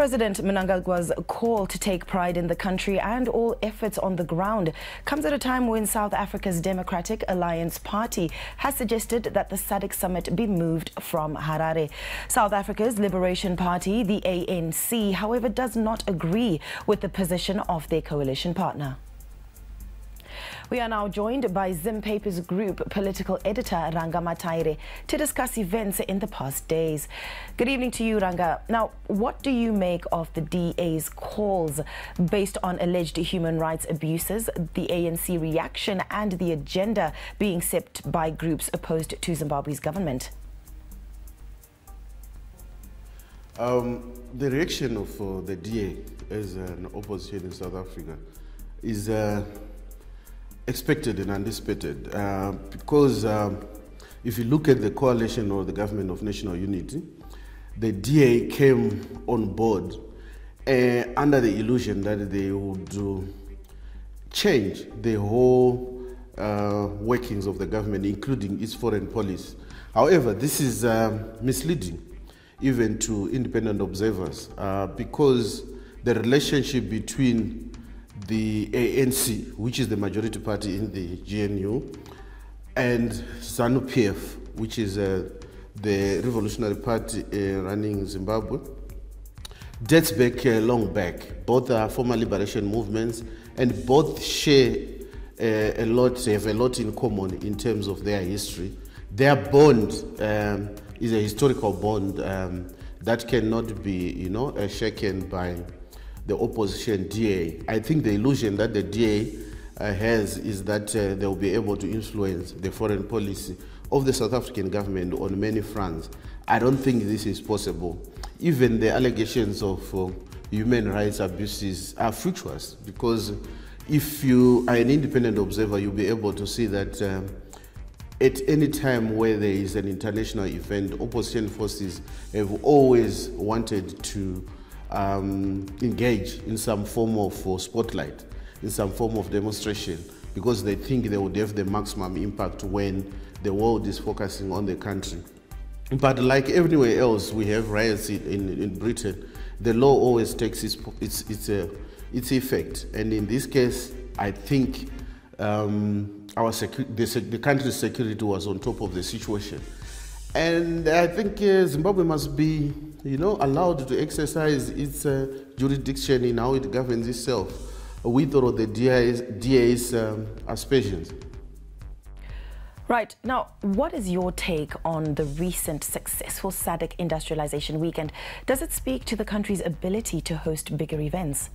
President Mnangagwa's call to take pride in the country and all efforts on the ground comes at a time when South Africa's Democratic Alliance Party has suggested that the SADC summit be moved from Harare. South Africa's Liberation Party, the ANC, however, does not agree with the position of their coalition partner. We are now joined by Zim Paper's group political editor Ranga Mataire to discuss events in the past days. Good evening to you, Ranga. Now, what do you make of the DA's calls based on alleged human rights abuses, the ANC reaction and the agenda being set by groups opposed to Zimbabwe's government? The reaction of the DA as an opposition in South Africa is expected and anticipated because if you look at the coalition or the government of national unity, the DA came on board under the illusion that they would change the whole workings of the government, including its foreign policy. However, this is misleading even to independent observers because the relationship between the ANC, which is the majority party in the GNU, and ZANU-PF, which is the revolutionary party running Zimbabwe, dates back long back. Both are former liberation movements and both share have a lot in common in terms of their history. Their bond is a historical bond that cannot be, shaken by the opposition DA. I think the illusion that the DA has is that they will be able to influence the foreign policy of the South African government on many fronts. I don't think this is possible. Even the allegations of human rights abuses are fruitless because if you are an independent observer, you'll be able to see that at any time where there is an international event, opposition forces have always wanted to engage in some form of spotlight, in some form of demonstration, because they think they would have the maximum impact when the world is focusing on the country. But like everywhere else, we have riots in Britain. The law always takes its effect, and in this case, I think the country's security was on top of the situation. And I think Zimbabwe must be, allowed to exercise its jurisdiction in how it governs itself with all of the DA's aspersions. Right. Now, what is your take on the recent successful SADC industrialization weekend? Does it speak to the country's ability to host bigger events?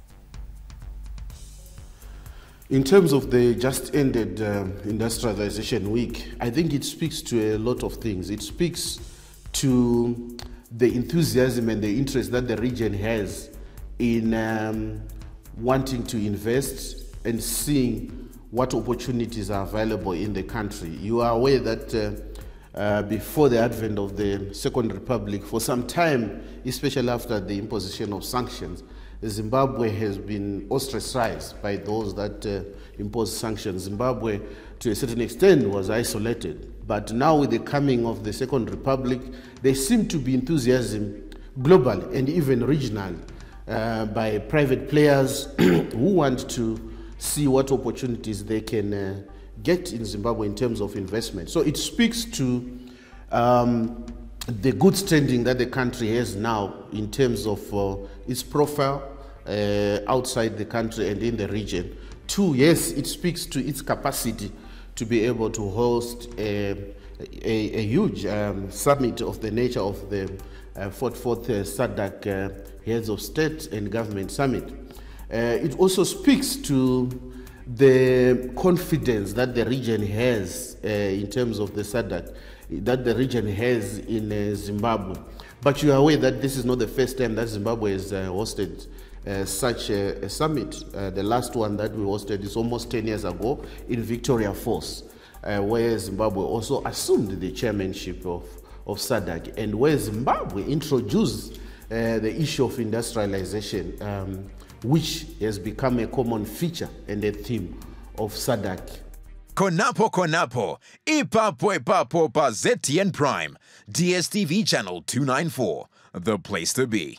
In terms of the just ended industrialization week, I think it speaks to a lot of things. It speaks to the enthusiasm and the interest that the region has in wanting to invest and seeing what opportunities are available in the country. You are aware that before the advent of the Second Republic, for some time, especially after the imposition of sanctions, Zimbabwe has been ostracized by those that imposed sanctions. Zimbabwe, to a certain extent, was isolated. But now with the coming of the Second Republic, there seems to be enthusiasm globally and even regional by private players who want to see what opportunities they can get in Zimbabwe in terms of investment. So it speaks to the good standing that the country has now in terms of its profile outside the country and in the region. Two, yes, it speaks to its capacity to be able to host a huge summit of the nature of the 44th SADC Heads of State and Government Summit. It also speaks to the confidence that the region has in terms of the SADC, that the region has in Zimbabwe. But you are aware that this is not the first time that Zimbabwe has hosted such a summit. The last one that we hosted is almost 10 years ago in Victoria Falls, where Zimbabwe also assumed the chairmanship of SADC, and where Zimbabwe introduced the issue of industrialization, which has become a common feature and a theme of SADC. Konapo, ipapo pa ZTN Prime, DSTV channel 294, the place to be.